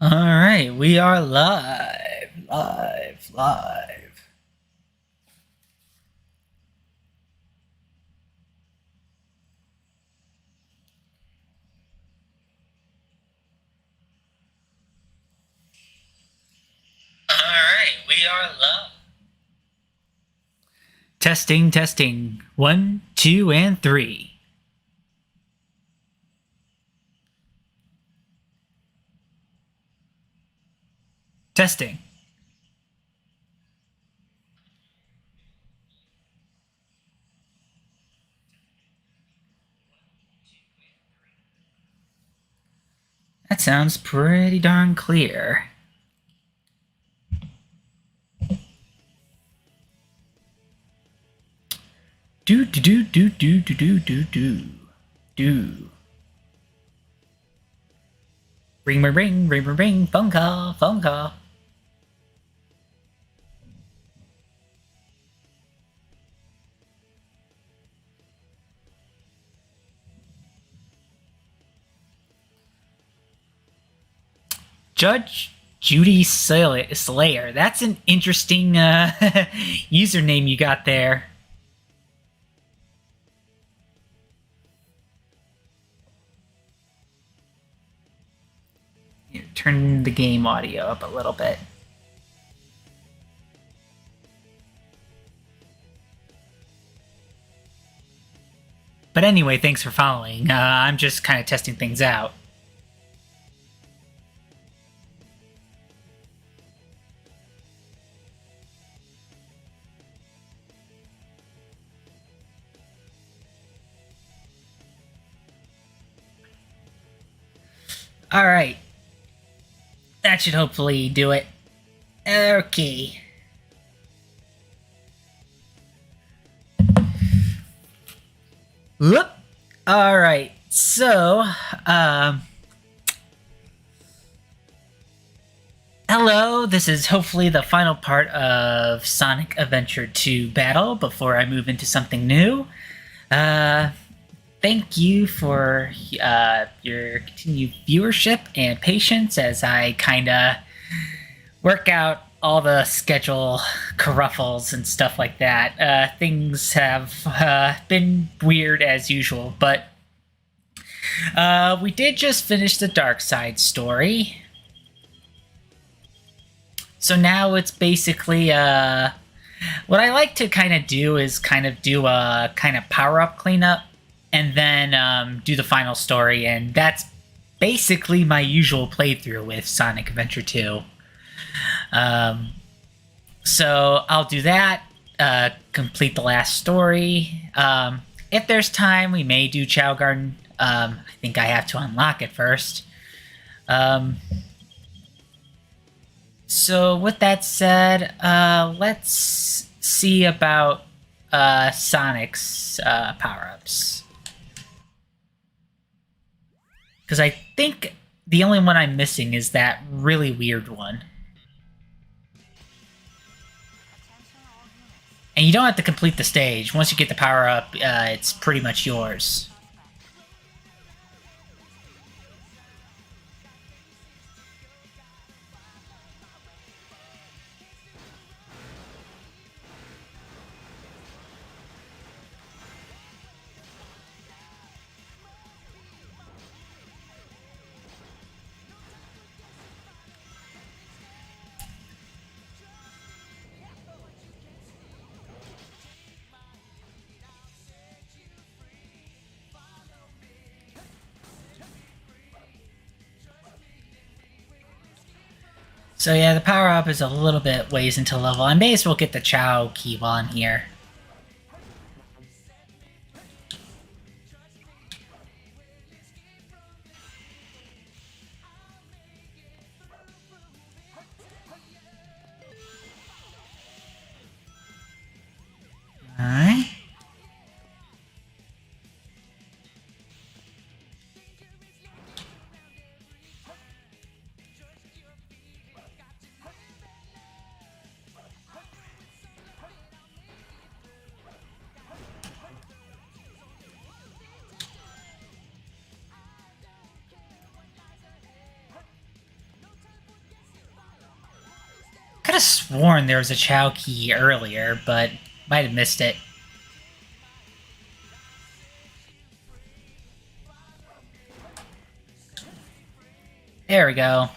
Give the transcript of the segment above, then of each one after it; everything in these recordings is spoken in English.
All right, we are live. All right, we are live. Testing. 1, 2, and 3. Testing. That sounds pretty darn clear. Do. Ring, phone call. Judge Judy Slayer. That's an interesting username you got there. Turn the game audio up a little bit. But anyway, thanks for following. I'm just kind of testing things out. All right. That should hopefully do it. Okay. Whoop. All right. So, hello. This is hopefully the final part of Sonic Adventure 2 Battle before I move into something new. Thank you for your continued viewership and patience as I kind of work out all the schedule kerfuffles and stuff like that. Things have been weird as usual, but we did just finish the Dark Side story. So now it's basically what I like to kind of do is kind of do a kind of power-up cleanup and then do the final story, and that's basically my usual playthrough with Sonic Adventure 2. So I'll do that, complete the last story. If there's time, we may do Chow Garden. I think I have to unlock it first. So with that said, let's see about Sonic's power-ups. Because I think the only one I'm missing is that really weird one. And you don't have to complete the stage. Once you get the power-up, it's pretty much yours. So yeah, the power-up is a little bit ways into level. I may as well get the Chow key while I'm here. Alright. could have sworn there was a Chow key earlier, but might have missed it. There we go.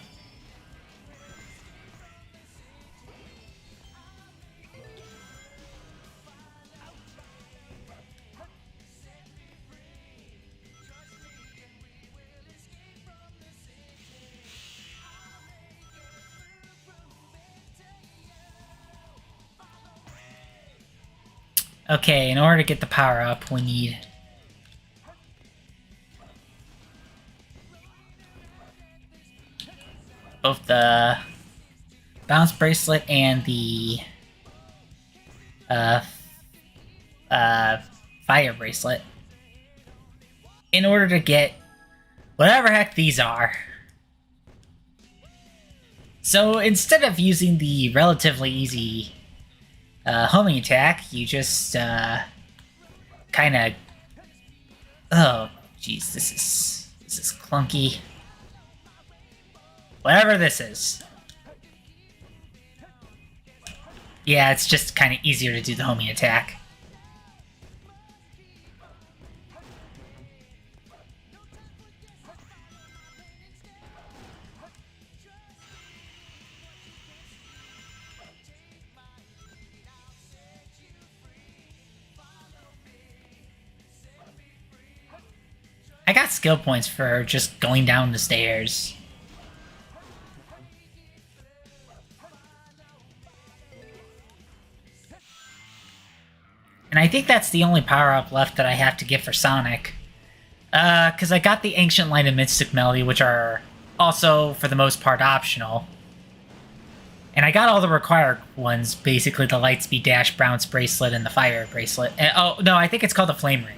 Okay, in order to get the power up, we need both the bounce bracelet and the fire bracelet in order to get whatever heck these are. So instead of using the relatively easy homing attack, you just kind of... Oh, jeez, this is clunky. Whatever this is. Yeah, it's just kind of easier to do the homing attack. I got skill points for just going down the stairs. And I think that's the only power-up left that I have to get for Sonic. Because I got the Ancient Light and Mystic Melody, which are also, for the most part, optional. And I got all the required ones, basically the Lightspeed Dash Bounce Bracelet and the Fire Bracelet. And, oh, no, I think it's called the Flame Ring.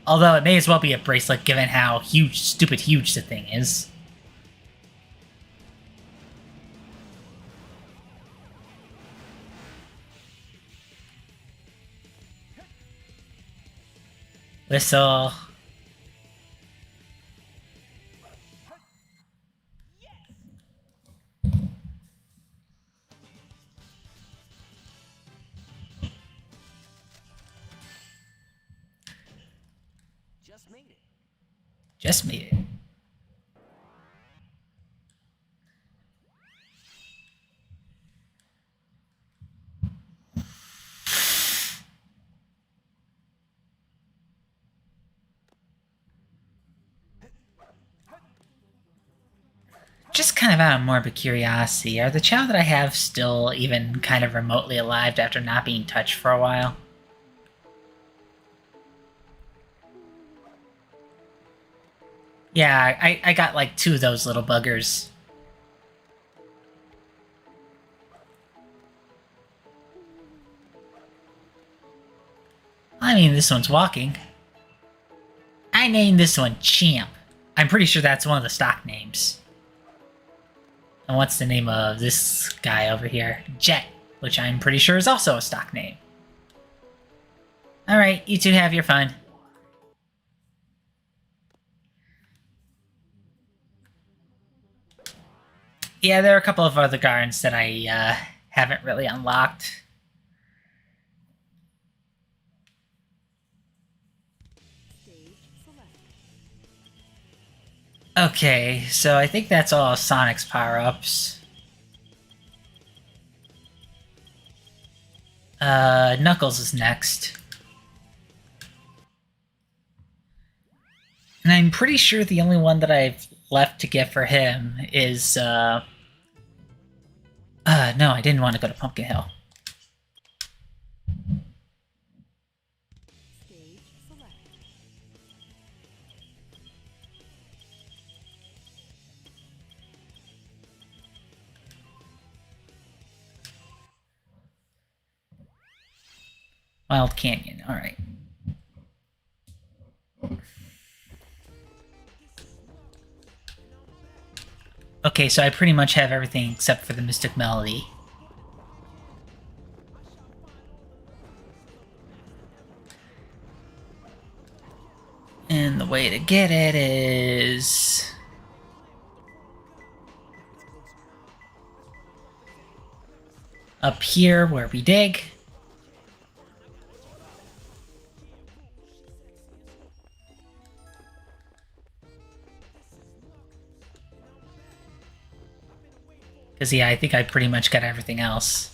Although it may as well be a bracelet given how stupid huge the thing is. Whistle. Just made it. Just kind of out of morbid curiosity, are the Chow that I have still even kind of remotely alive after not being touched for a while? Yeah, I got like 2 of those little buggers. I mean, this one's walking. I named this one Champ. I'm pretty sure that's one of the stock names. And what's the name of this guy over here? Jet, which I'm pretty sure is also a stock name. Alright, you two have your fun. Yeah, there are a couple of other gardens that I haven't really unlocked. Okay, so I think that's all of Sonic's power-ups. Knuckles is next. And I'm pretty sure the only one that I've left to get for him is, no, I didn't want to go to Pumpkin Hill. Wild Canyon, alright. Okay, so I pretty much have everything except for the Mystic Melody. And the way to get it is... up here where we dig. Because, yeah, I think I pretty much got everything else.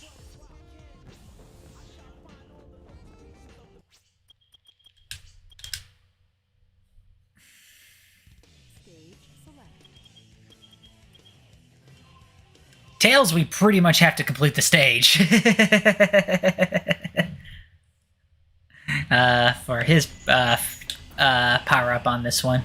Tails, we pretty much have to complete the stage. For his power-up on this one.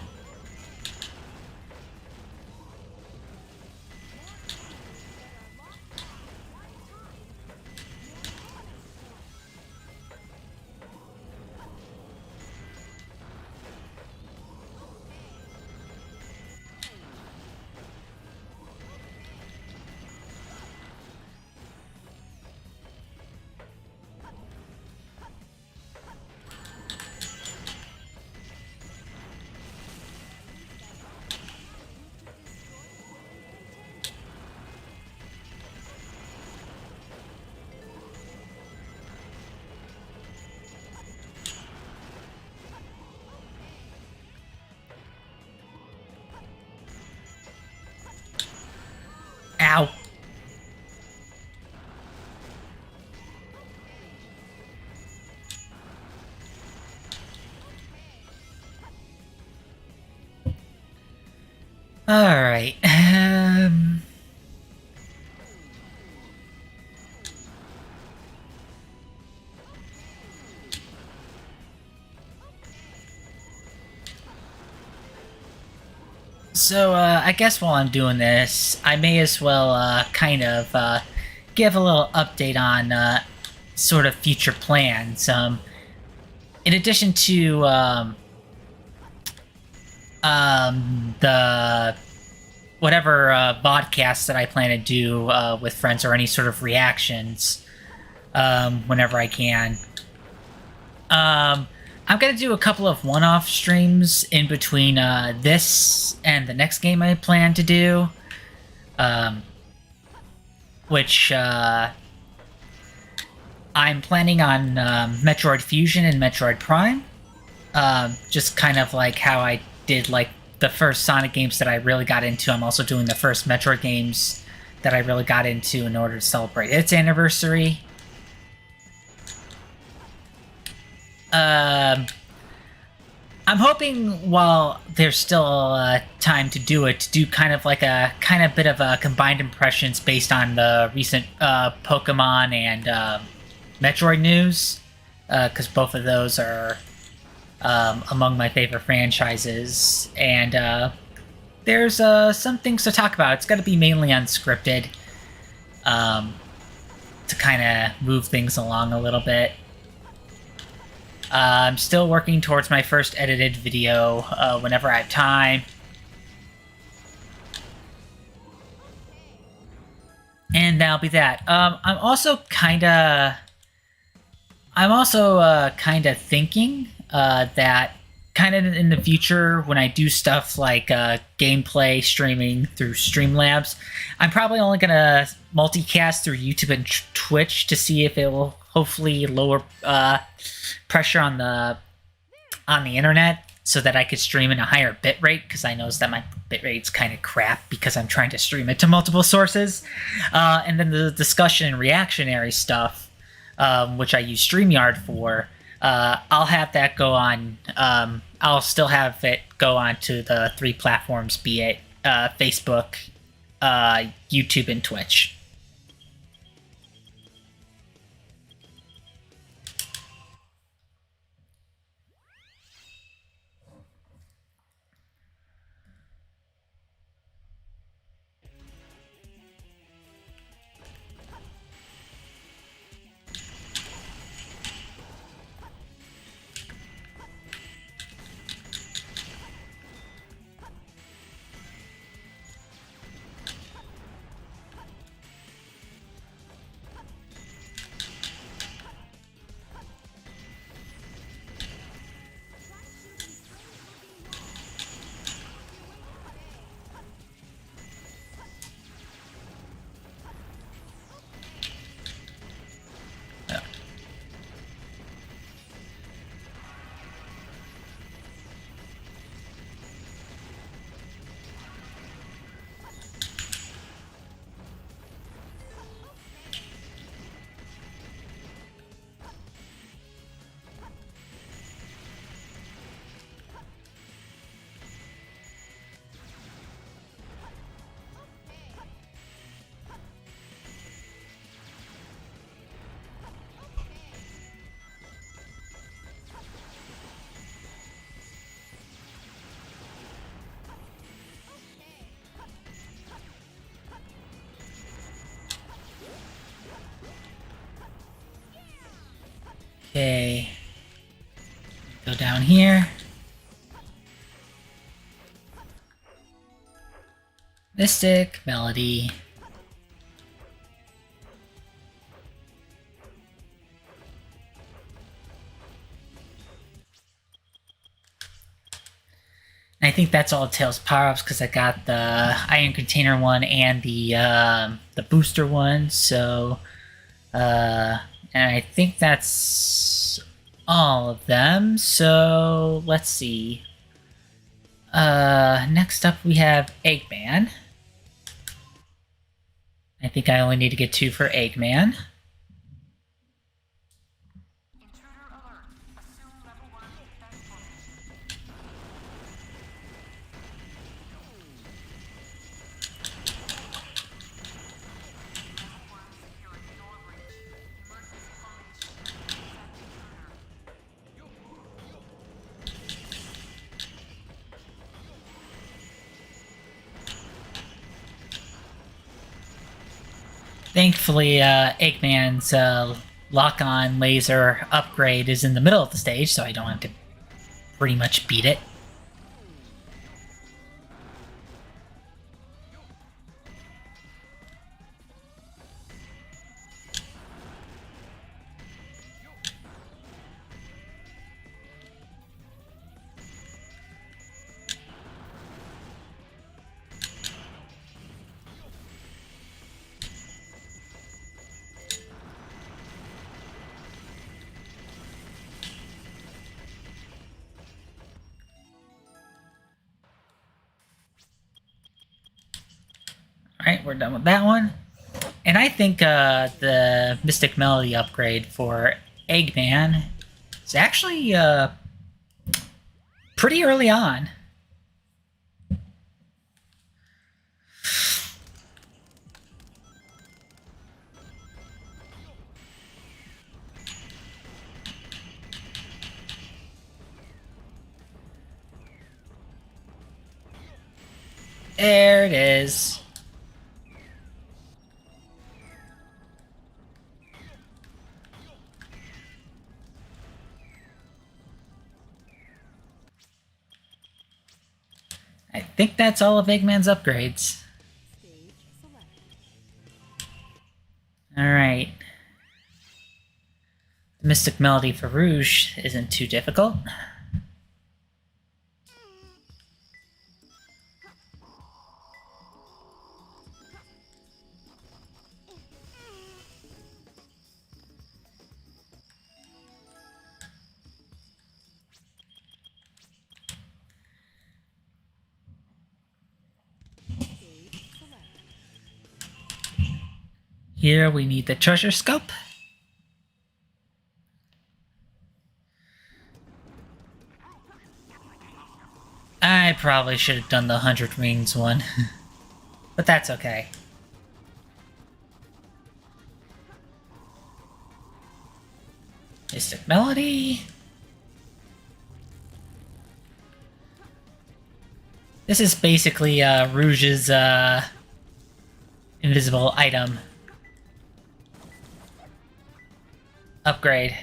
Ow. Alright, So, I guess while I'm doing this, I may as well, kind of, give a little update on, sort of future plans. In addition to, the whatever, vodcasts that I plan to do, with friends or any sort of reactions, whenever I can. I'm gonna do a couple of one-off streams in between this and the next game I plan to do, which I'm planning on Metroid Fusion and Metroid Prime, just kind of like how I did like the first Sonic games that I really got into. I'm also doing the first Metroid games that I really got into in order to celebrate its anniversary. I'm hoping while there's still time to do it, to do kind of like a bit of a combined impressions based on the recent Pokemon and Metroid news, because both of those are among my favorite franchises, and there's some things to talk about. It's going to be mainly unscripted, to kind of move things along a little bit. I'm still working towards my first edited video whenever I have time. And that'll be that. I'm also kind of thinking that kind of in the future, when I do stuff like gameplay streaming through Streamlabs, I'm probably only going to multicast through YouTube and Twitch to see if it will hopefully lower pressure on the internet, so that I could stream in a higher bitrate, because I noticed that my bitrate's kind of crap because I'm trying to stream it to multiple sources. And then the discussion and reactionary stuff, which I use StreamYard for, I'll have that go on. I'll still have it go on to the 3 platforms, be it Facebook, YouTube, and Twitch. Okay. Go down here. Mystic, Melody. And I think that's all Tails power-ups because I got the Iron Container one and the booster one. So, and I think that's all of them. So let's see. Next up we have Eggman. I think I only need to get 2 for Eggman. Thankfully, Eggman's lock-on laser upgrade is in the middle of the stage, so I don't have to pretty much beat it. Alright, we're done with that one. And I think the Mystic Melody upgrade for Eggman is actually pretty early on. There it is. I think that's all of Eggman's upgrades. Alright. The Mystic Melody for Rouge isn't too difficult. Here we need the treasure scope. I probably should have done the 100 Rings one. But that's okay. Mystic Melody. This is basically Rouge's invisible item upgrade.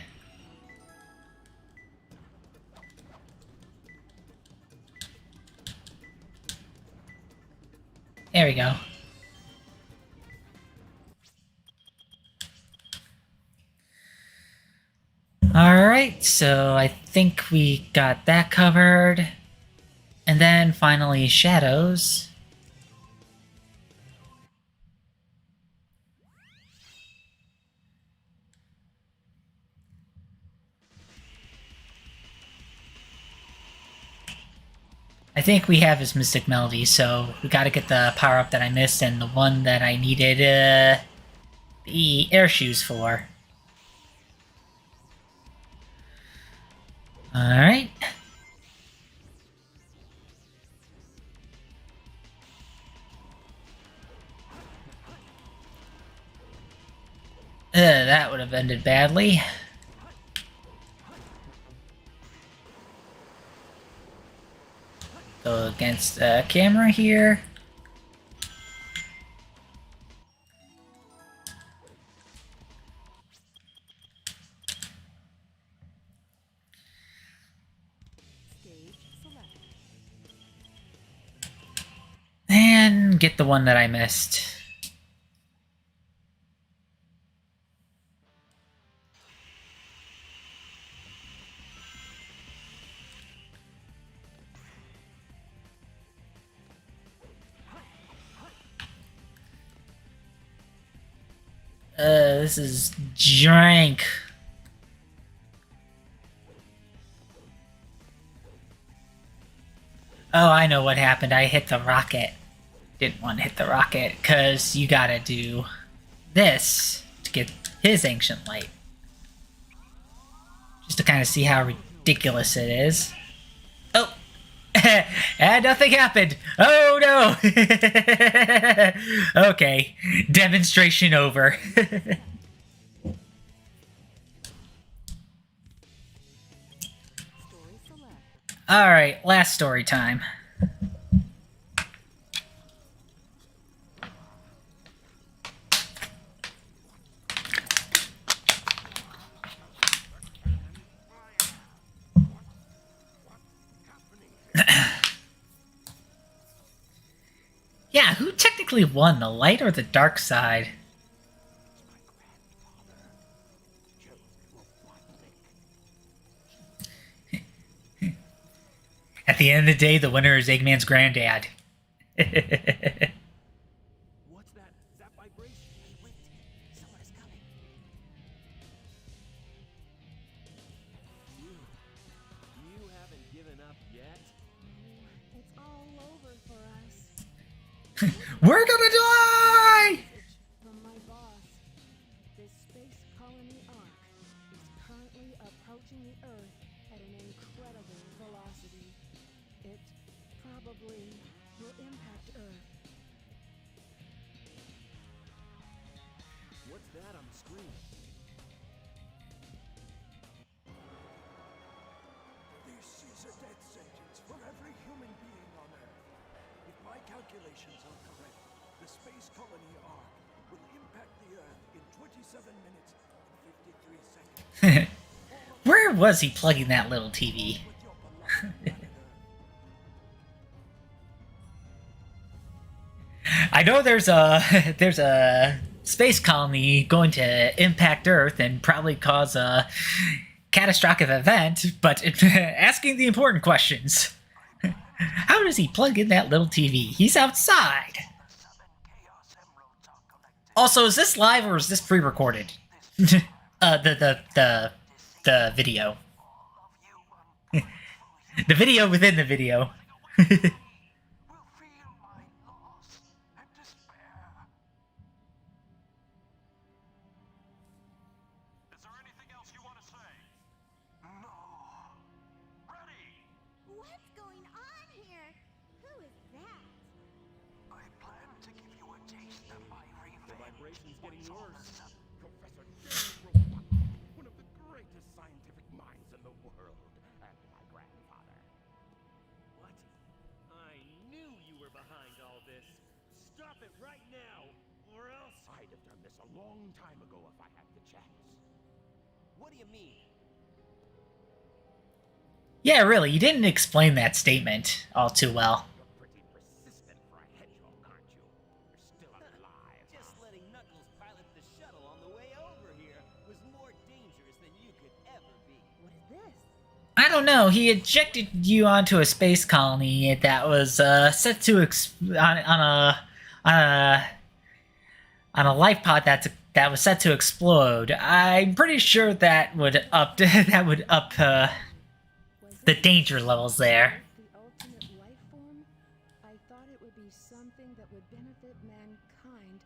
There we go. Alright, so I think we got that covered. And then finally, Shadows. I think we have his Mystic Melody, so we gotta get the power-up that I missed and the one that I needed the air shoes for. Alright. That would have ended badly. Go against the camera here. didn't get the one that I missed. This is jank. Oh, I know what happened. I hit the rocket. Didn't want to hit the rocket, because you gotta do this to get his ancient light. Just to kind of see how ridiculous it is. Oh! And nothing happened! Oh no! Okay. Demonstration over. Alright, last story time. Yeah, who technically won, the light or the dark side? At the end of the day, the winner is Eggman's granddad. What's that? Is that vibration? Wait, someone is coming. You haven't given up yet? It's all over for us. We're gonna die! From my boss. This space colony arc is currently approaching the Earth at an incredible velocity. It probably will impact Earth. What's that on the screen? This is a death sentence for every human being on Earth. If my calculations are correct, the space colony arc will impact the Earth in 27 minutes and 53 seconds. Where was he plugging that little TV? With your beloved planet Earth. I know there's a space colony going to impact Earth and probably cause a catastrophic event, but asking the important questions. How does he plug in that little TV? He's outside. Also, is this live or is this pre-recorded? The video. The video within the video. Will feel my loss and despair. Is there anything else you want to say? No. Ready? What's going on here? Who is that? I plan to give you a taste of my The revenge. vibration's getting worse. Professor James Robot, one of the greatest scientific minds in the world, and my grandfather. What? I knew you were behind all this. Stop it right now, or else I'd have done this a long time ago if I had the chance. What do you mean? Yeah, really, you didn't explain that statement all too well. You're pretty persistent for a hedgehog, aren't you? You're still alive. Just letting Knuckles pilot the shuttle on the way over here was more dangerous than you could ever be. What is this? I don't know. He ejected you onto a space colony that was set to on a life pod that was set to explode. I'm pretty sure that would up the danger levels there. The ultimate life form? I thought it would be something that would benefit mankind,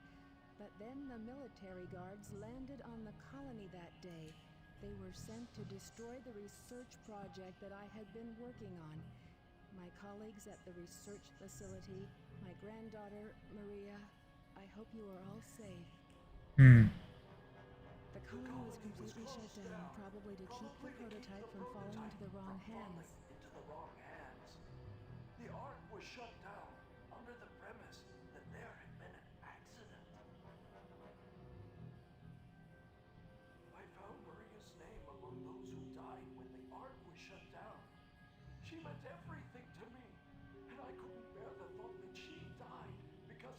but then the military guards landed on the colony that day. They were sent to destroy the research project that I had been working on. My colleagues at the research facility, my granddaughter, Maria, I hope you are all safe. The colony was completely shut down, probably to keep the prototype from falling into the wrong hands. Into the wrong hands. The ark was shut down under the premise that there had been an accident. I found Maria's name among those who died when the ark was shut down. She meant everything to me, and I couldn't bear the thought that she died because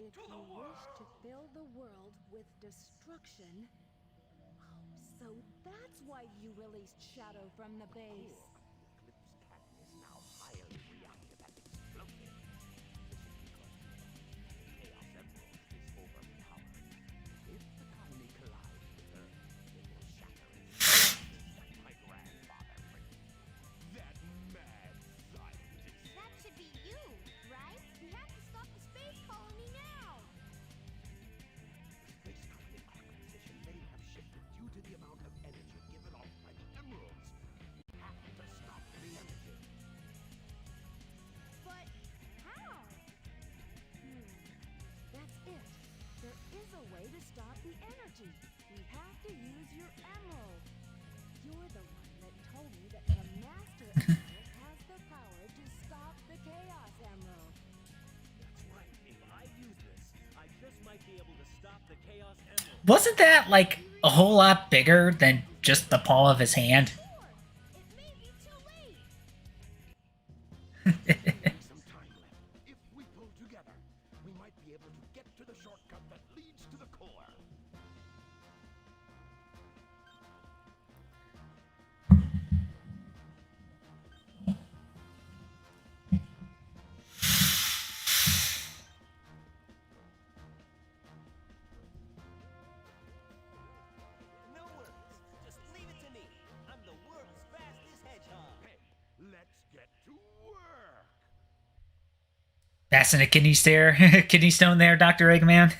If you wish to fill the world with destruction... Oh, so that's why you released Shadow from the base. The Eclipse cannon is now highly reactive and explosive. This is because the Chaos Emerald is overpowered. If the colony collides with Earth, it will shatter its just my grandfather predicted. That mad scientist. That should be you, right? We have to stop the space colony now! The space colony arc position may have shifted due to the amount of energy given off by the emeralds. We have to stop the energy. But how? That's it. There is a way to stop the energy. We have to use your emerald. You're the one that told me that the Master Emerald has the power to stop the Chaos Emerald. That's right. If I use this, I just might be able to stop the Chaos Emerald. Wasn't that like a whole lot bigger than just the palm of his hand? It may be too late! There's some time left. If we pull together, we might be able to get to the shortcut that leads to the core. No worries. Just leave it to me. I'm the world's fastest hedgehog. Hey, let's get to work. Passing a kidney stone there, Dr. Eggman.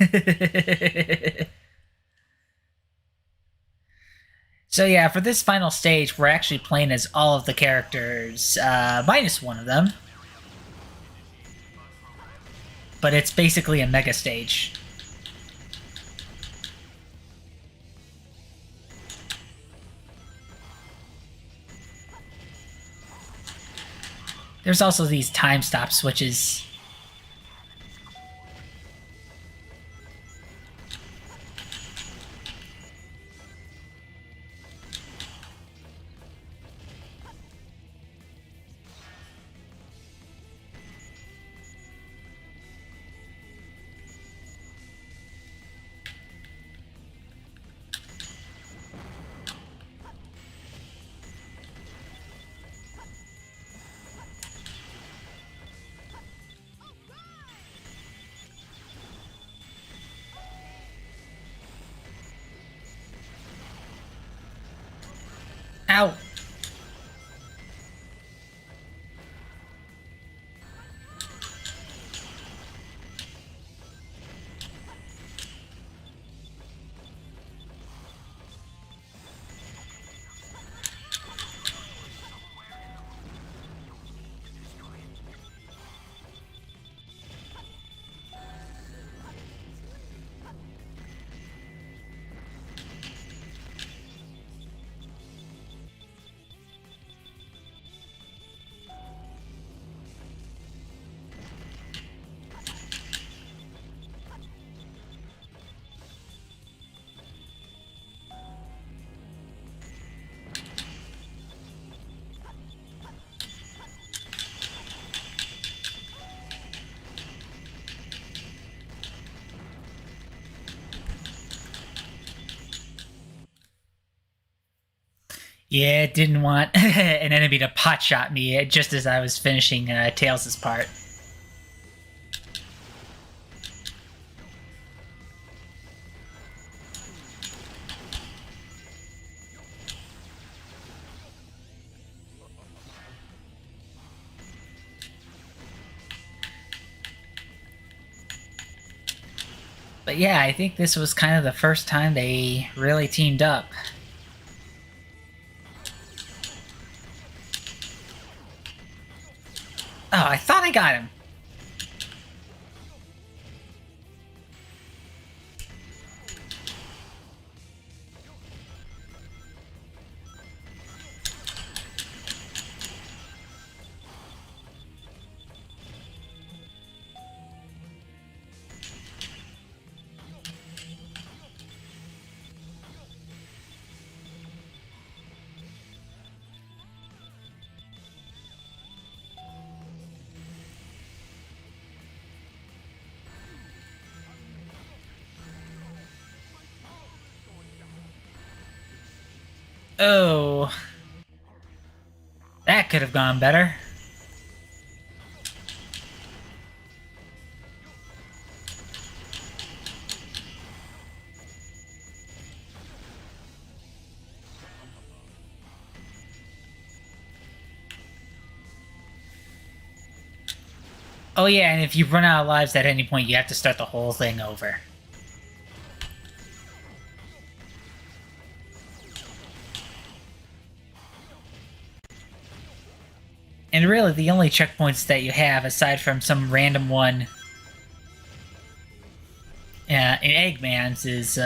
So yeah, for this final stage, we're actually playing as all of the characters, minus one of them. But it's basically a mega stage. There's also these time stop switches. Ow! Yeah, it didn't want an enemy to potshot me just as I was finishing Tails' part. But yeah, I think this was kind of the first time they really teamed up. Oh, I thought I got him. Oh, that could have gone better. Oh yeah, and if you run out of lives at any point, you have to start the whole thing over. And really, the only checkpoints that you have, aside from some random one in Eggman's, is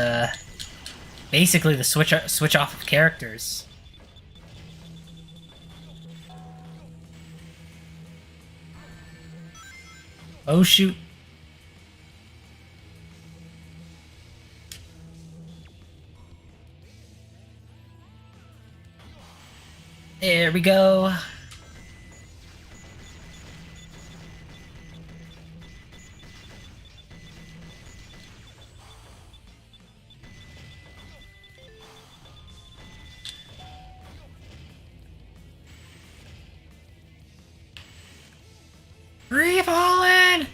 basically the switch off of characters. Oh shoot. There we go. Free falling!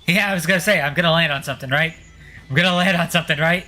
Yeah, I was gonna say, I'm gonna land on something, right? I'm gonna land on something, right?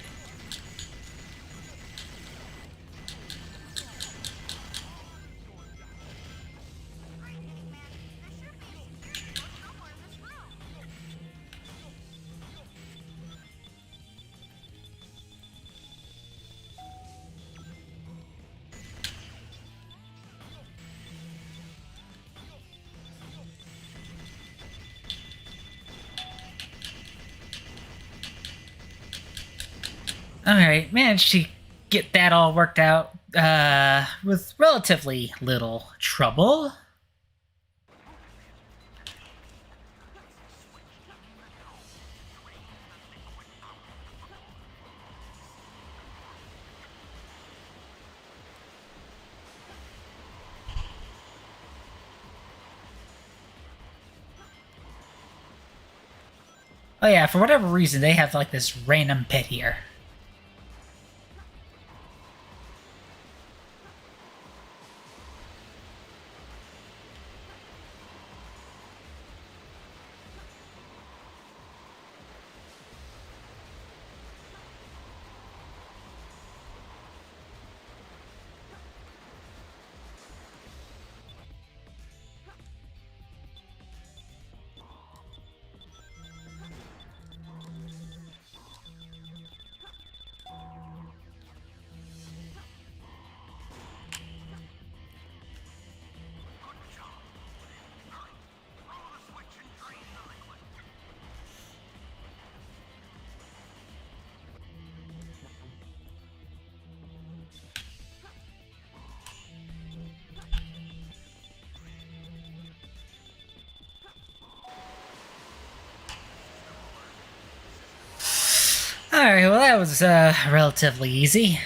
Alright, managed to get that all worked out with relatively little trouble. Oh yeah, for whatever reason, they have like this random pit here. Alright, well that was relatively easy.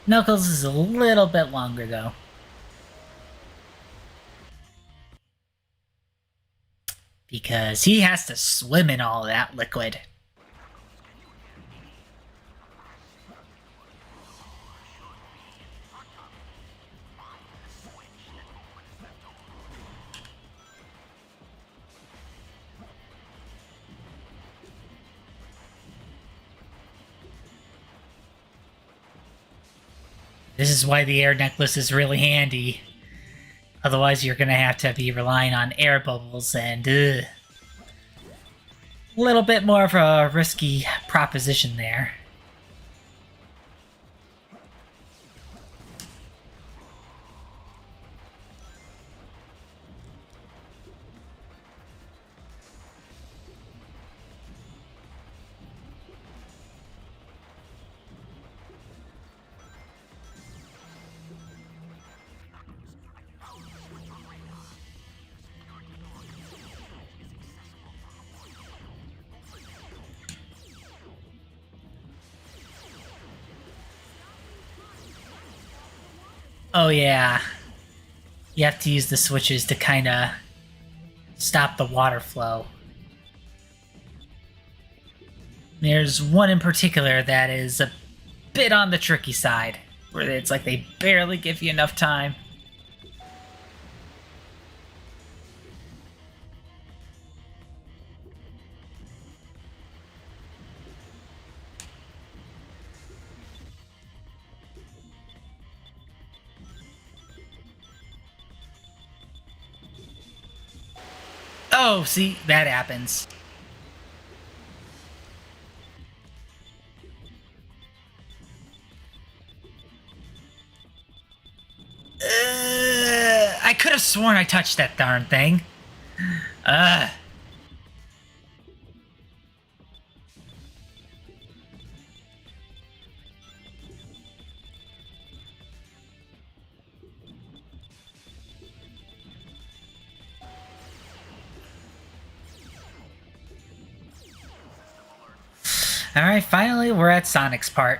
Knuckles is a little bit longer though. Because he has to swim in all that liquid. This is why the air necklace is really handy. Otherwise, you're going to have to be relying on air bubbles and a little bit more of a risky proposition there. Oh yeah. You have to use the switches to kind of stop the water flow. There's one in particular that is a bit on the tricky side, where it's like they barely give you enough time. Oh, see, that happens. I could have sworn I touched that darn thing. Alright, finally we're at Sonic's part.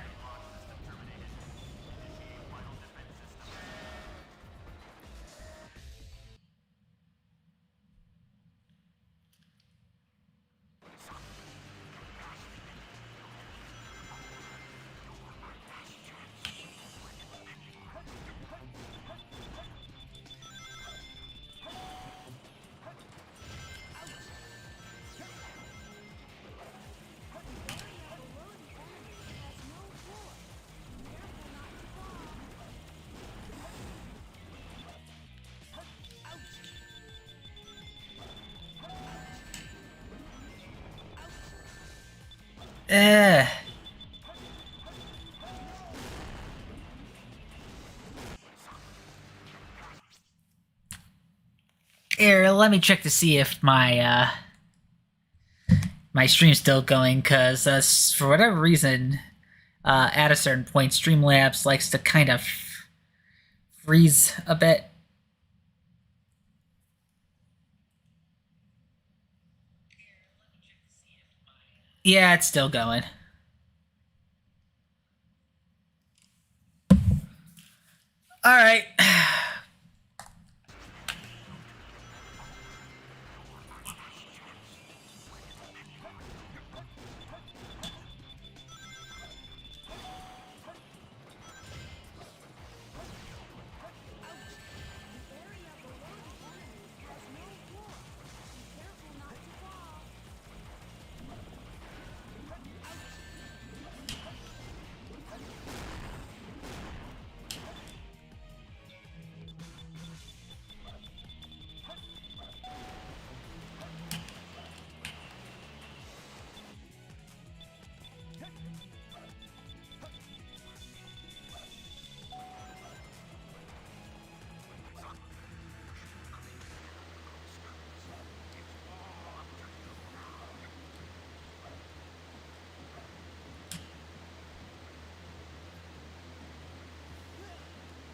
Here, let me check to see if my my stream's still going, because for whatever reason, at a certain point, Streamlabs likes to kind of freeze a bit. Yeah, it's still going. Alright.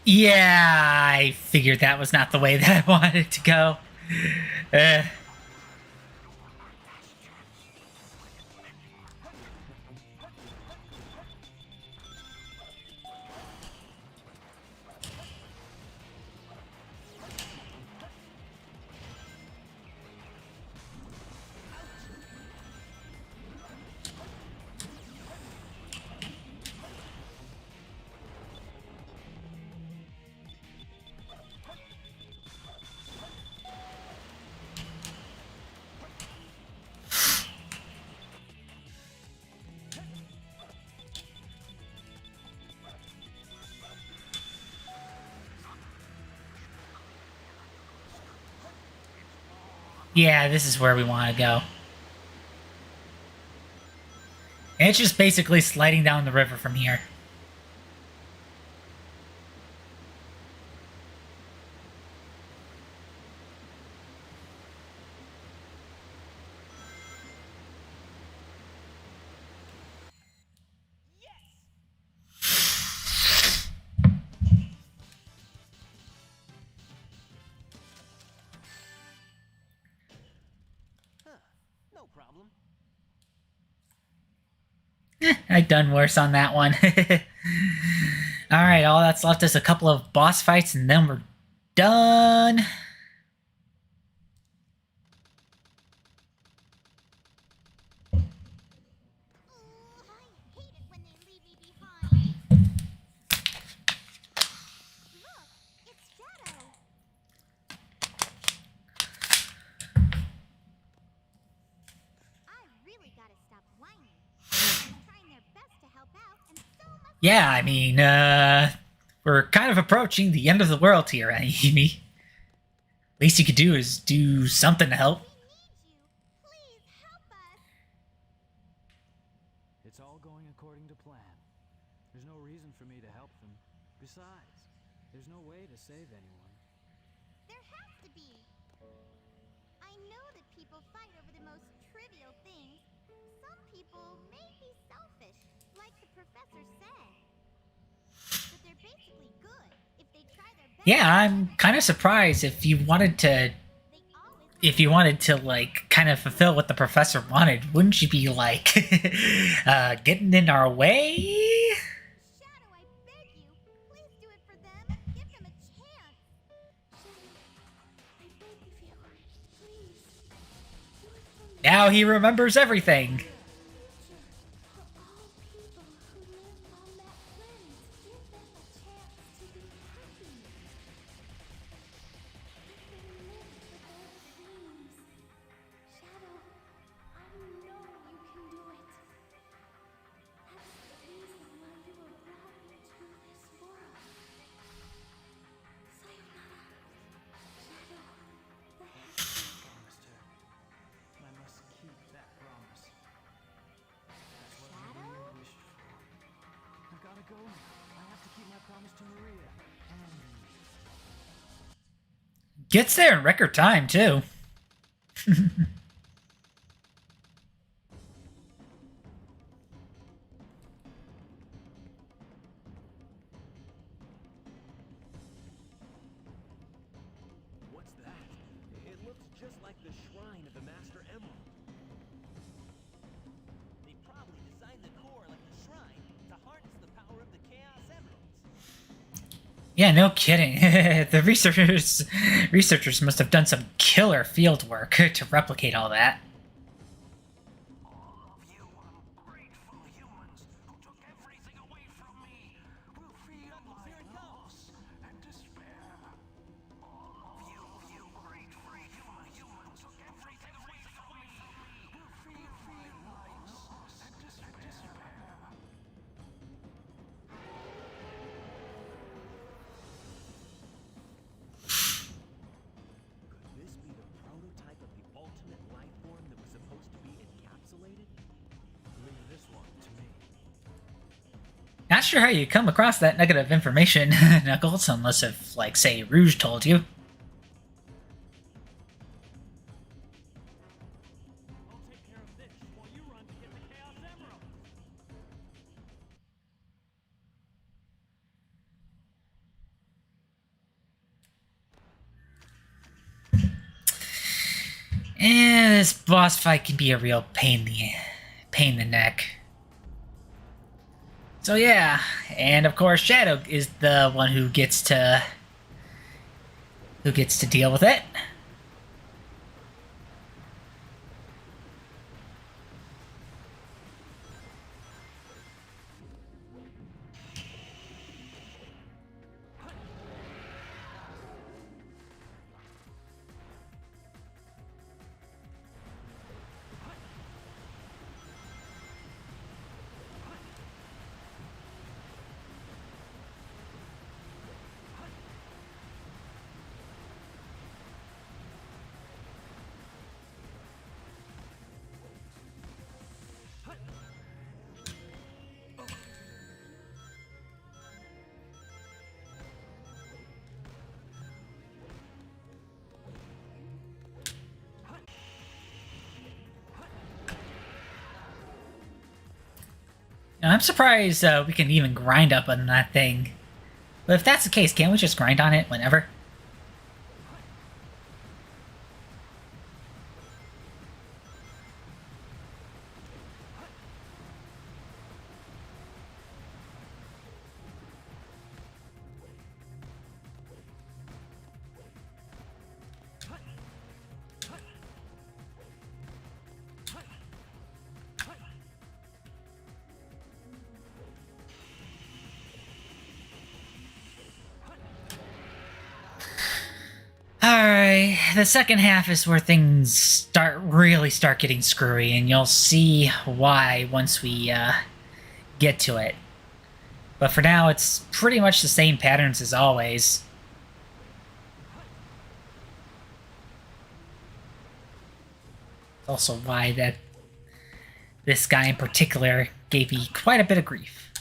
Yeah, I figured that was not the way that I wanted it to go. Yeah, this is where we want to go. And it's just basically sliding down the river from here. No problem. I've done worse on that one. Alright, all that's left is a couple of boss fights and then we're done. Yeah, I mean, we're kind of approaching the end of the world here, Amy. Least you could do is do something to help. We need you. Please help us. It's all going according to plan. There's no reason for me to help them. Besides, there's no way to save anyone. There has to be. I know that people fight over the most trivial things. Some people may be selfish, like the professor said. But they're basically good if they try their best. Yeah, I'm kind of surprised if you wanted to, like, kind of fulfill what the professor wanted, wouldn't you be, like, getting in our way? Shadow, I beg you. Please do it for them. Give them a chance. Shadow, I beg of you. Please. Do it for me. Now he remembers everything. For all people who live on that planet, give them a chance to be happy. Let them live for their dreams. Shadow, I know you can do it. That's the reason why you were brought into this world. Sayonara. Shadow, the hex. Promised her. And I must keep that promise. That's what Shadow? Maria wished for. I've gotta go now. I have to keep my promise to Maria. And Gets there in record time, too. What's that? It looks just like the shrine of the Master Emerald. They probably designed the core like the shrine to harness the power of the Chaos Emeralds. Yeah, no kidding. The researchers must have done some killer field work to replicate all that. All of you ungrateful humans who took everything away from me will feel my loss and despair. All of you grateful humans who took everything away from me will feel my loss and despair. Could this be the prototype of the ultimate life form that was supposed to be encapsulated? leave this one to me. Not sure how you come across that nugget of information, Knuckles, unless if, like, say, Rouge told you. I'll take care of this while you run to get the Chaos Emerald. And this boss fight can be a real pain in the neck. So yeah, and of course Shadow is the one who gets to deal with it. Now, I'm surprised we can even grind up on that thing. But if that's the case, can't we just grind on it whenever? Alright, the second half is where things really start getting screwy, and you'll see why once we get to it. But for now, it's pretty much the same patterns as always. Also why that this guy in particular gave me quite a bit of grief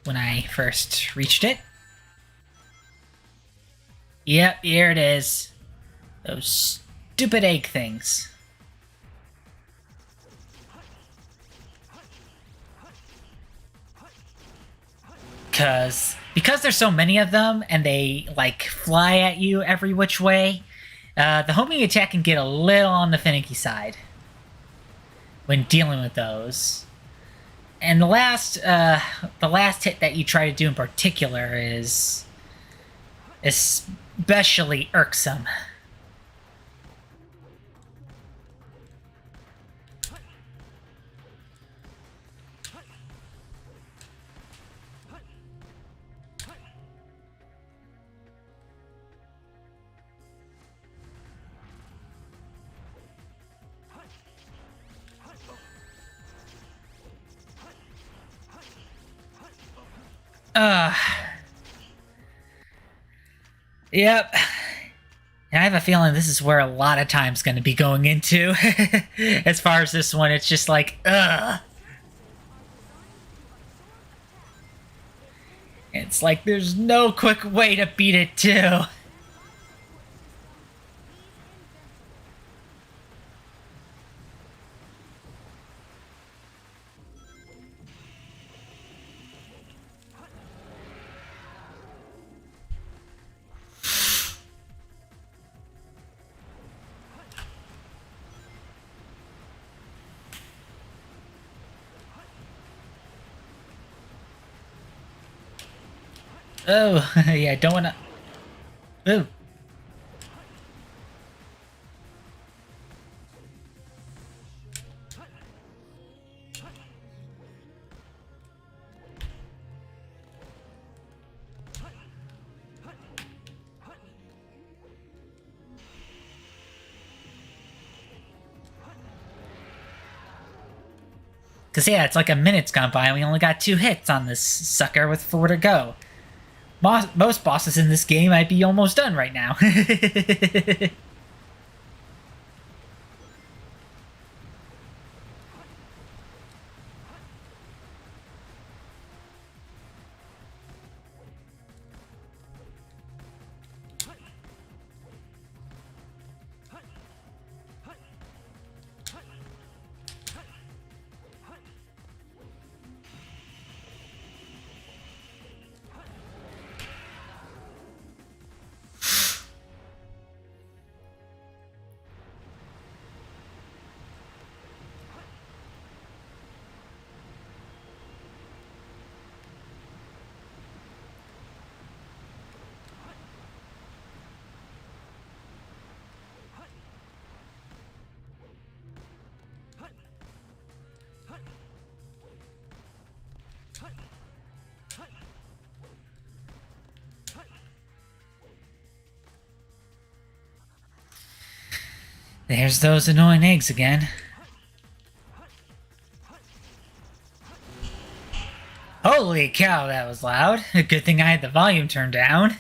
when I first reached it. Yep, here it is. Those stupid egg things. Because there's so many of them and they like fly at you every which way, the homing attack can get a little on the finicky side when dealing with those. And the last hit that you try to do in particular is especially irksome. Yep. And I have a feeling this is where a lot of time's going to be going into. As far as this one, it's just like, ugh. It's like there's no quick way to beat it, too. Oh, yeah, don't wanna... Ooh. Cause yeah, it's like a minute's gone by and we only got 2 hits on this sucker with 4 to go. Most bosses in this game might be almost done right now. There's those annoying eggs again. Holy cow, that was loud. Good thing I had the volume turned down.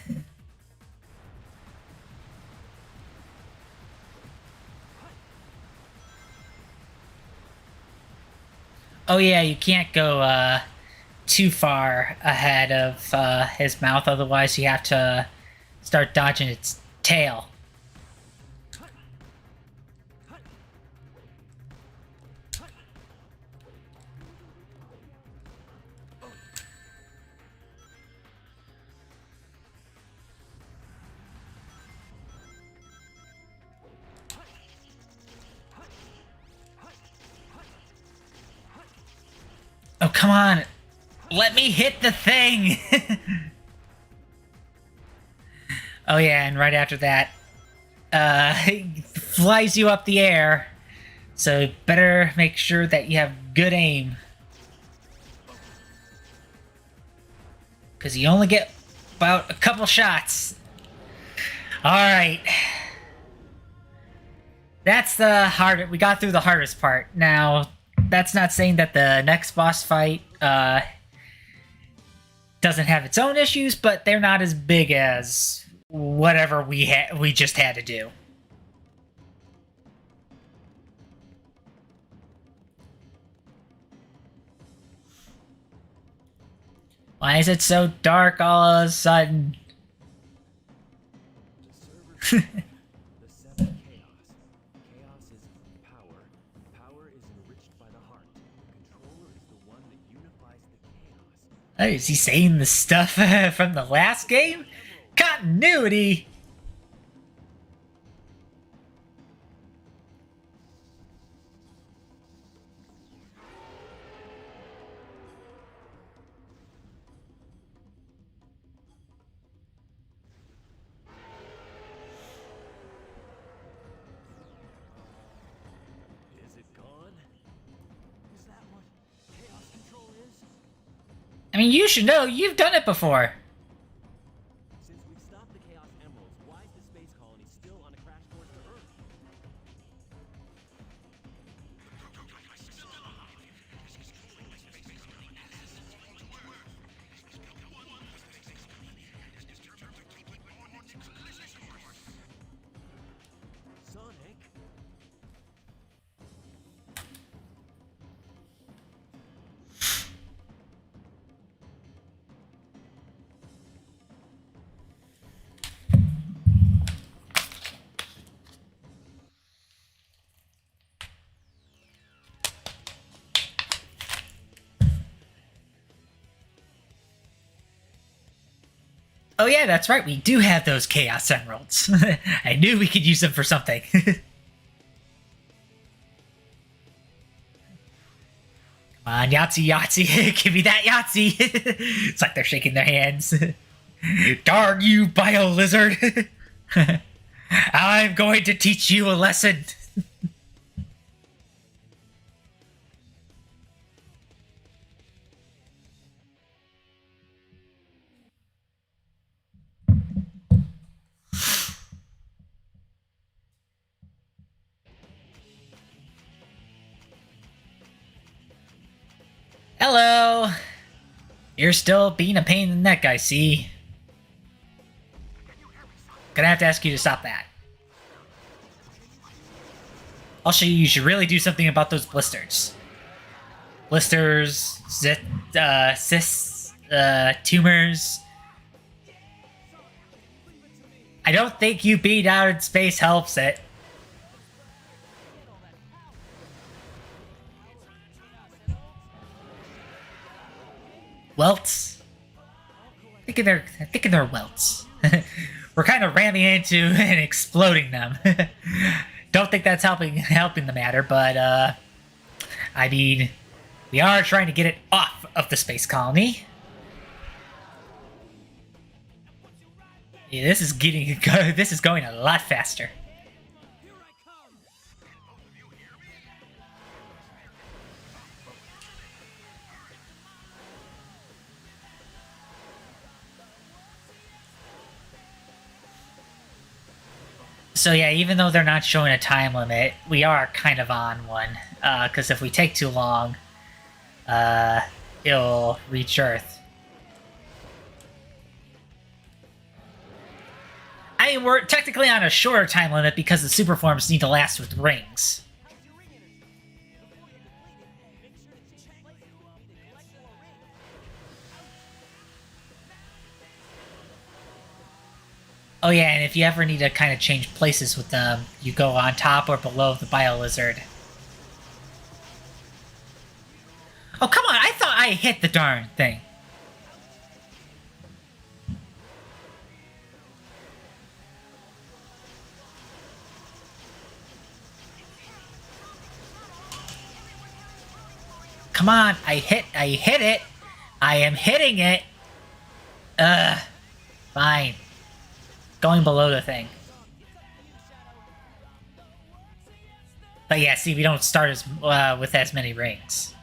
Oh yeah, you can't go too far ahead of his mouth, otherwise you have to start dodging its tail. Oh, come on. Let me hit the thing! Oh yeah, and right after that, it flies you up the air. So better make sure that you have good aim. Because you only get about a couple shots. Alright. That's the hardest. We got through the hardest part. Now, that's not saying that the next boss fight doesn't have its own issues, but they're not as big as whatever we just had to do. Why is it so dark all of a sudden? The seventh chaos. Chaos is power. Power is enriched by the heart. The controller is the one that unifies the chaos. Oh, is he saying the stuff from the last game? Continuity! Is it gone? Is that what chaos control is? I mean, you should know. You've done it before. Since we've stopped the Chaos Emeralds, why is the space colony still on a crash course to Earth? Sonic? Oh yeah, that's right. We do have those Chaos Emeralds. I knew we could use them for something. Come on, Yahtzee, Yahtzee. Give me that Yahtzee. It's like they're shaking their hands. Darn you, bio lizard. I'm going to teach you a lesson. Hello. You're still being a pain in the neck, I see. Gonna have to ask you to stop that. Also, you should really do something about those blisters. Blisters, cysts, tumors. I don't think you being out in space helps it. Welts? Thinking they're welts. We're kind of ramming into and exploding them. Don't think that's helping the matter, but I mean, we are trying to get it off of the space colony. Yeah, this is going a lot faster. So yeah, even though they're not showing a time limit, we are kind of on one. Because if we take too long, it'll reach Earth. I mean, we're technically on a shorter time limit because the super forms need to last with rings. Oh yeah, and if you ever need to kind of change places with them, you go on top or below the bio lizard. Oh, come on, I thought I hit the darn thing. Come on, I hit it. I am hitting it. Fine. Going below the thing. But yeah, see, we don't start as with as many rings.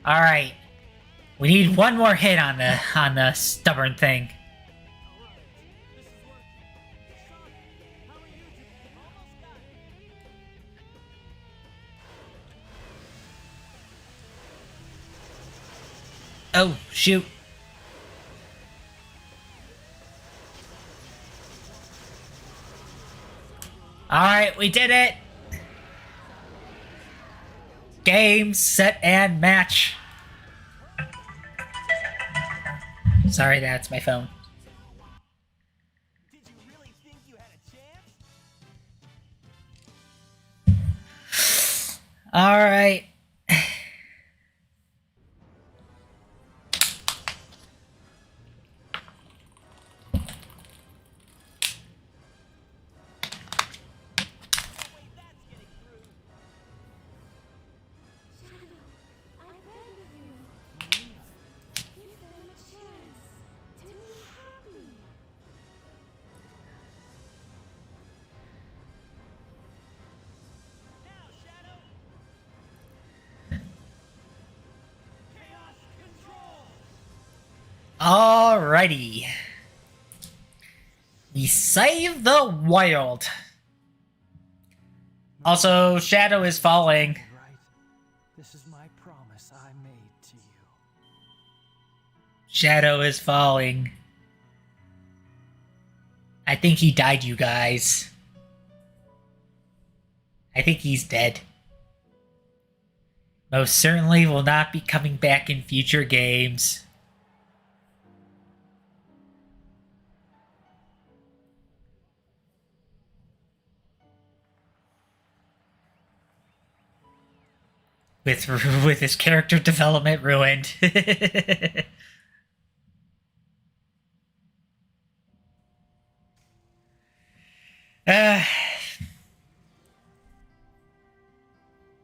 All right, we need one more hit on the stubborn thing. Oh shoot! All right, we did it. Game, set, and match. Sorry, that's my phone. Did you really think you had a chance? All right. I beg of you. Give them a chance to be happy. Now, Shadow! Chaos control! Alrighty. We save the world. Also, Shadow is falling. Right. This is my promise I made to you. Shadow is falling. I think he died, you guys. I think he's dead. Most certainly will not be coming back in future games. With his character development ruined. uh,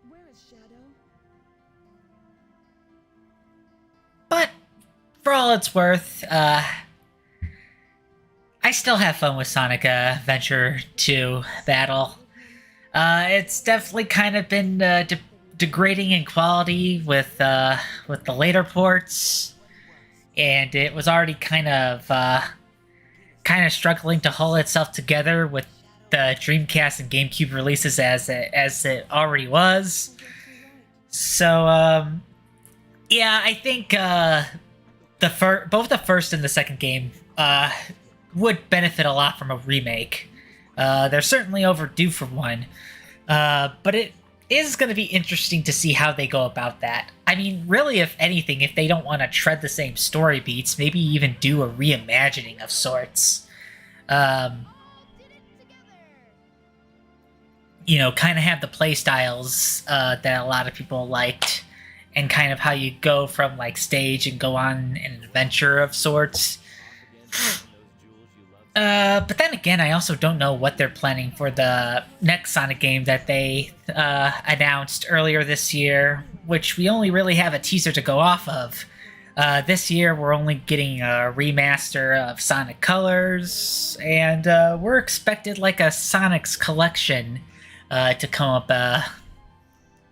Where is Shadow? but for all it's worth, I still have fun with Sonic Adventure 2 Battle. It's definitely kind of been degrading in quality with the later ports, and it was already kind of struggling to hold itself together with the Dreamcast and GameCube releases as it already was. So yeah, I think both the first and the second game would benefit a lot from a remake. They're certainly overdue for one, but it is going to be interesting to see how they go about that. I mean, really, if anything, if they don't want to tread the same story beats, maybe even do a reimagining of sorts. You know, kind of have the play styles that a lot of people liked, and kind of how you go from like stage and go on an adventure of sorts. But then again, I also don't know what they're planning for the next Sonic game that they announced earlier this year, which we only really have a teaser to go off of. This year, we're only getting a remaster of Sonic Colors, and we're expected like a Sonic's collection to come up,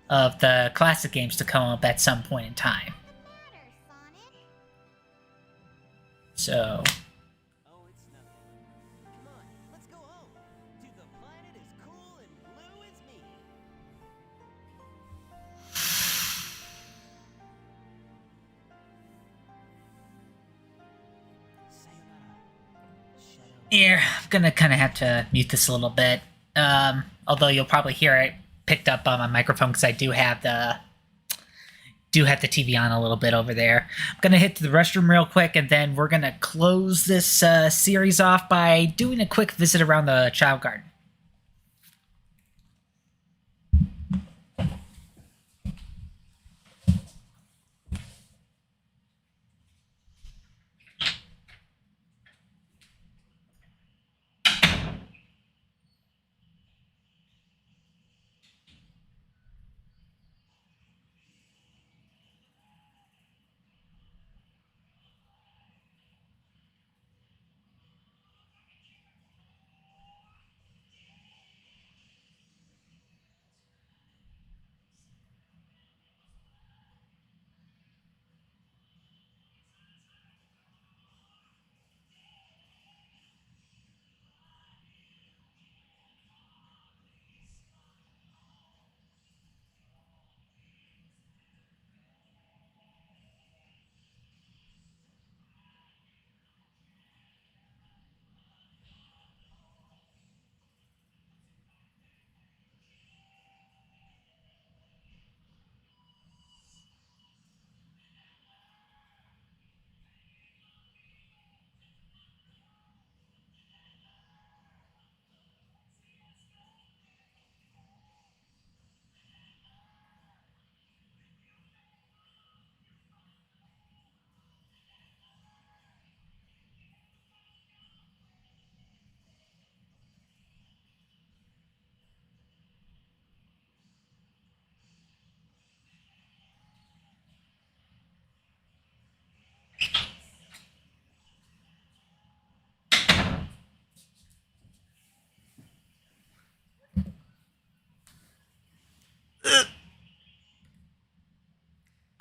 of the classic games to come up at some point in time. So... Oh, it's nothing. Come on, let's go home. To the planet as cool and blue as me. Here, I'm gonna kind of have to mute this a little bit. Although you'll probably hear it picked up on my microphone because I do have the TV on a little bit over there. I'm gonna hit to the restroom real quick, and then we're gonna close this series off by doing a quick visit around the Chow Garden.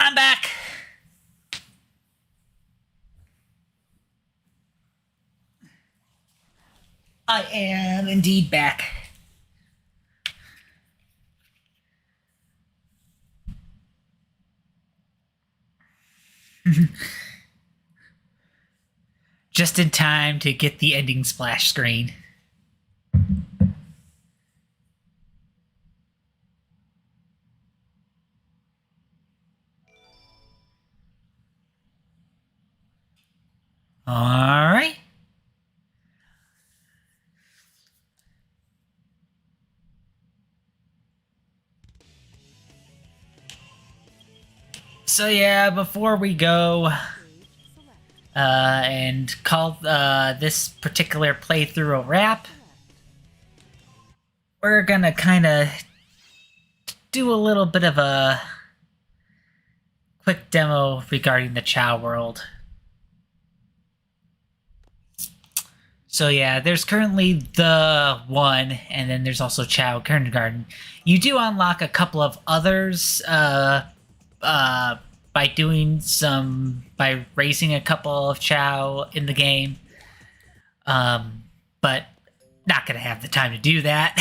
I'm back. I am indeed back. Just in time to get the ending splash screen. All right. So yeah, before we go and call this particular playthrough a wrap, we're gonna kind of do a little bit of a quick demo regarding the Chow world. So yeah, there's currently the one, and then there's also Chow Kindergarten. You do unlock a couple of others by raising a couple of Chow in the game, but not gonna have the time to do that,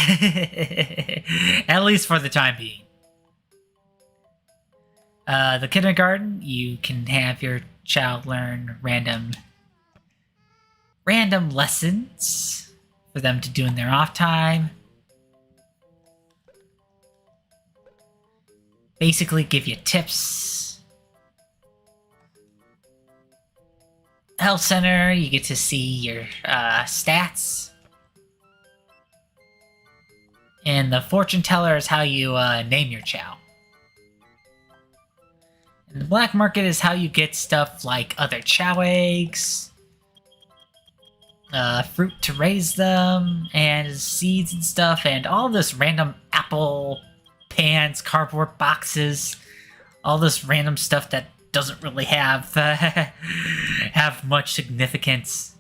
at least for the time being. The kindergarten, you can have your child learn random lessons for them to do in their off time. Basically give you tips. Health center, you get to see your stats. And the fortune teller is how you name your chow. And the black market is how you get stuff like other chow eggs, fruit to raise them, and seeds and stuff, and all this random apple pans, cardboard boxes, all this random stuff that doesn't really have have much significance.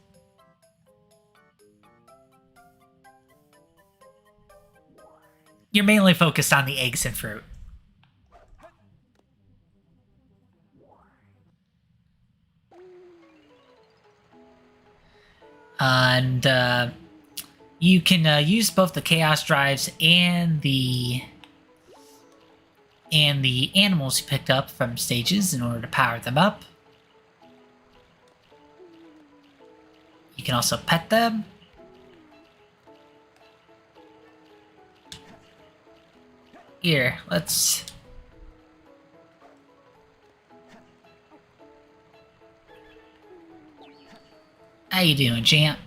You're mainly focused on the eggs and fruit. And you can use both the chaos drives and the animals you picked up from stages in order to power them up. You can also pet them. Here, let's... How you doing, champ?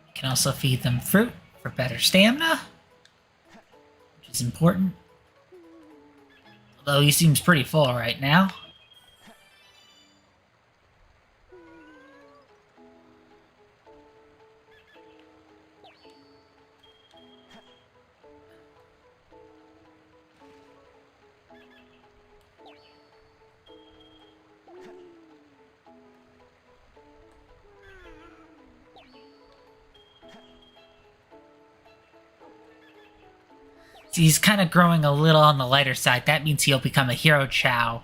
You can also feed them fruit for better stamina, which is important. Although he seems pretty full right now. He's kind of growing a little on the lighter side. That means he'll become a hero chow.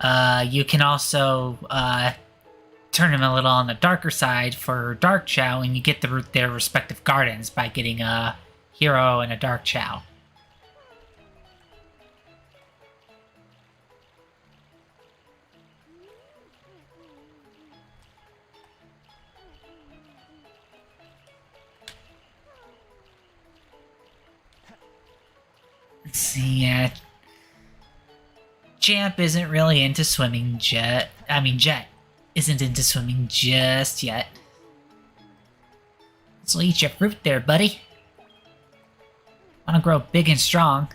You can also turn him a little on the darker side for dark chow, and you get their respective gardens by getting a hero and a dark chow. Let's see, yeah. Champ isn't really into swimming Jet isn't into swimming just yet. So eat your fruit there, buddy. Wanna grow big and strong.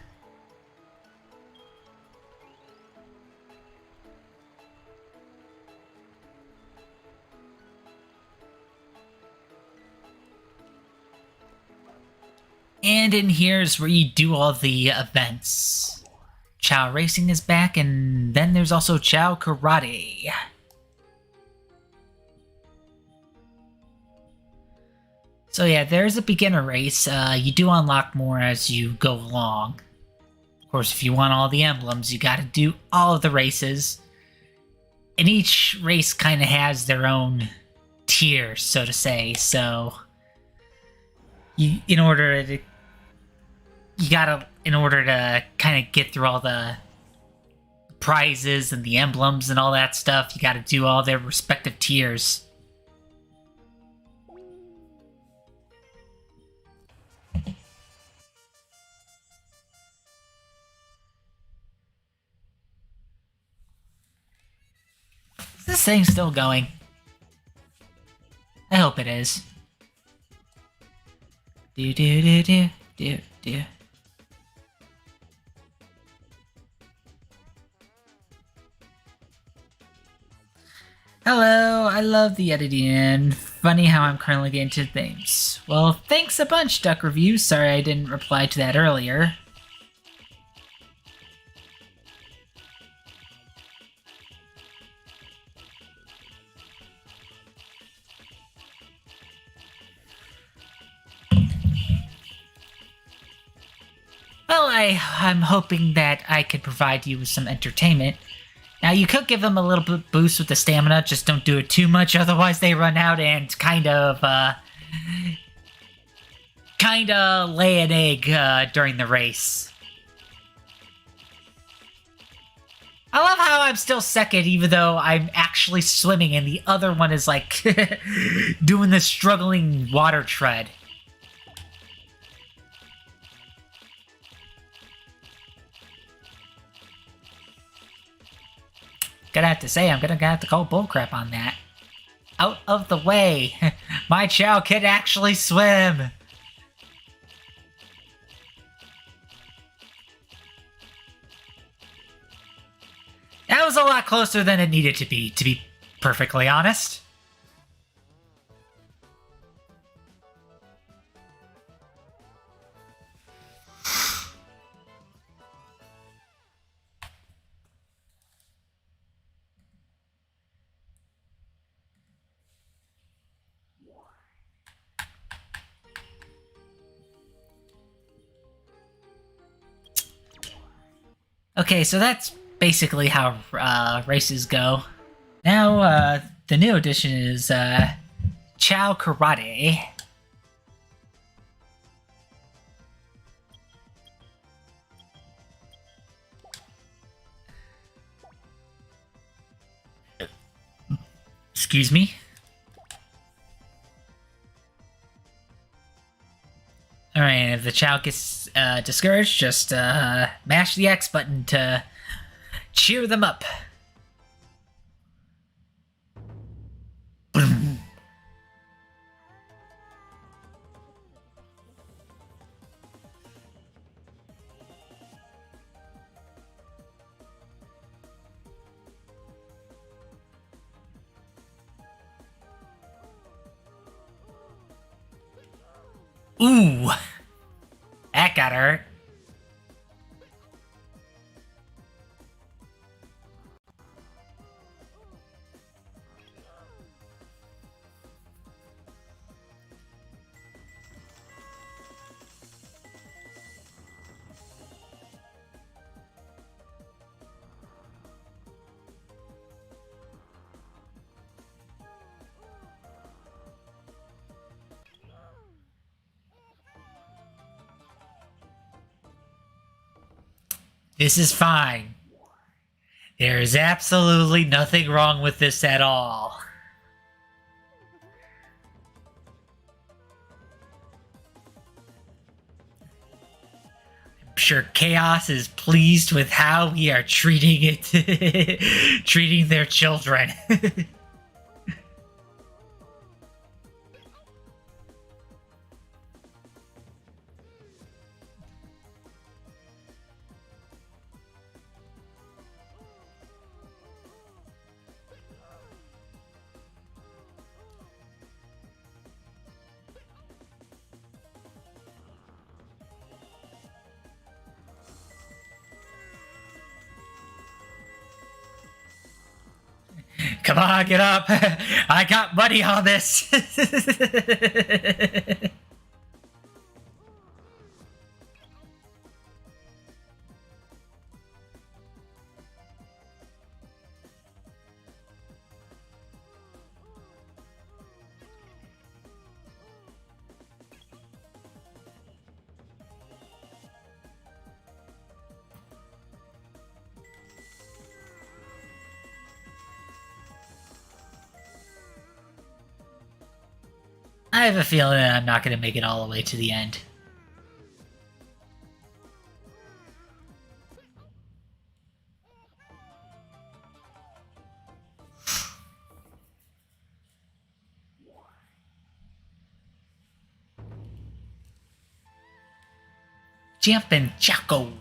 And in here is where you do all the events. Chow Racing is back, and then there's also Chow Karate. So yeah, there's a beginner race. You do unlock more as you go along. Of course, if you want all the emblems, you gotta do all of the races. And each race kind of has their own tier, so to say. So, in order to kind of get through all the prizes and the emblems and all that stuff, you gotta do all their respective tiers. Is this thing still going? I hope it is. Do do do do do do. Hello, I love the editing. Funny how I'm currently getting to things. Well, thanks a bunch, Duck Review. Sorry I didn't reply to that earlier. Well, I'm hoping that I could provide you with some entertainment. Now, you could give them a little bit boost with the stamina, just don't do it too much, otherwise they run out and kind of lay an egg during the race. I love how I'm still second, even though I'm actually swimming, and the other one is, like, doing the struggling water tread. Gonna have to say, I'm gonna have to call bullcrap on that. Out of the way! My Chow can actually swim! That was a lot closer than it needed to be perfectly honest. Okay, so that's basically how races go. Now, the new addition is Chow Karate. Excuse me? Alright, if the Chow gets discouraged, just mash the X button to cheer them up. Ooh! That got hurt. This is fine. There is absolutely nothing wrong with this at all. I'm sure Chaos is pleased with how we are treating it, treating their children. Come on, get up. I got money on this. I have a feeling that I'm not going to make it all the way to the end. Jumpin' Choco.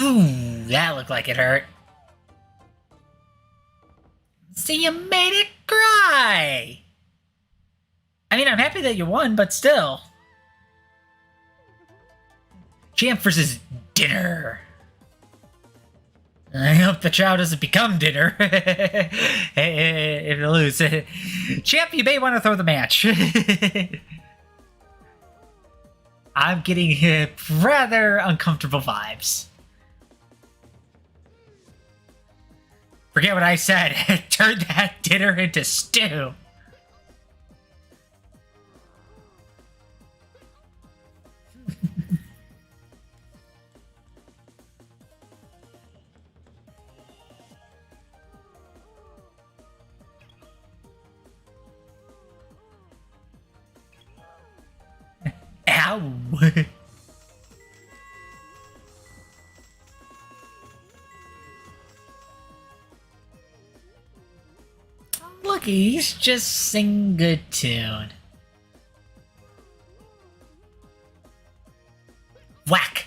Ooh, that looked like it hurt. So you made it cry! I mean, I'm happy that you won, but still. Champ versus dinner. I hope the chow doesn't become dinner. If you lose. Champ, you may want to throw the match. I'm getting rather uncomfortable vibes. Forget what I said. Turn that dinner into stew. Ow. Look, he's just singing good tune. Whack!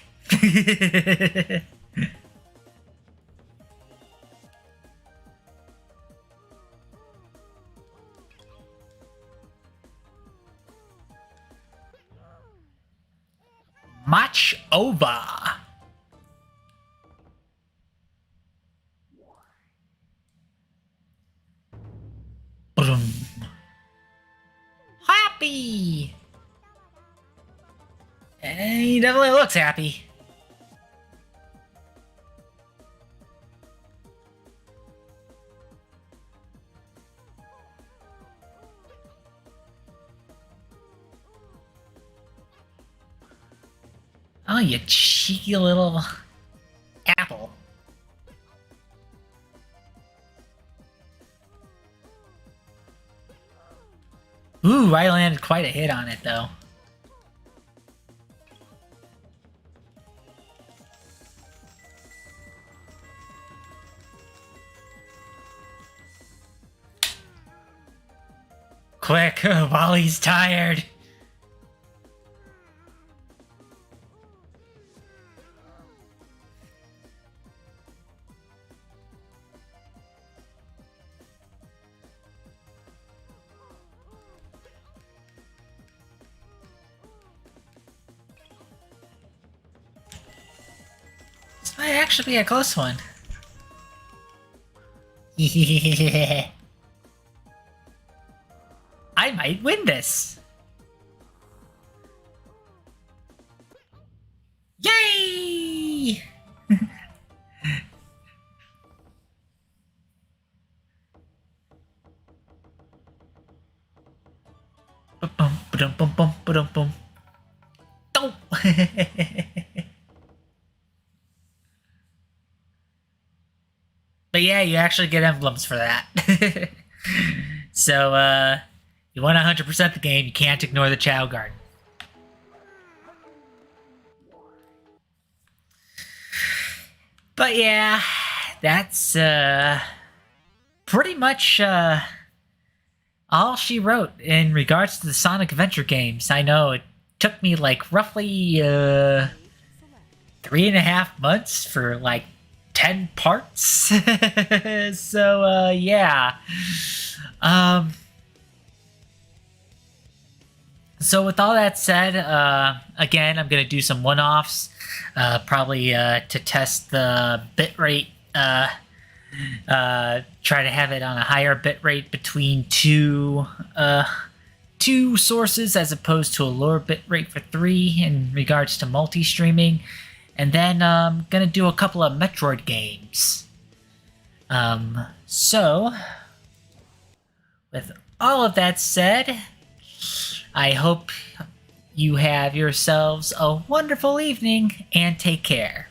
Match over. Boom. Happy. And he definitely looks happy. Oh, you cheeky little apple. Ooh, I landed quite a hit on it, though. Quick, while he's tired. This might actually be a close one. I might win this. Yay! Bum bum bum bum bum bum. Don't. But yeah, you actually get emblems for that. So, you want 100% the game, you can't ignore the Chow Garden. But yeah, that's pretty much all she wrote in regards to the Sonic Adventure games. I know it took me like roughly 3.5 months for like 10 parts. So yeah. So with all that said, again, I'm gonna do some one-offs, probably to test the bitrate. Try to have it on a higher bitrate between two sources as opposed to a lower bitrate for 3 in regards to multi-streaming, and then I'm gonna do a couple of Metroid games. So with all of that said, I hope you have yourselves a wonderful evening and take care.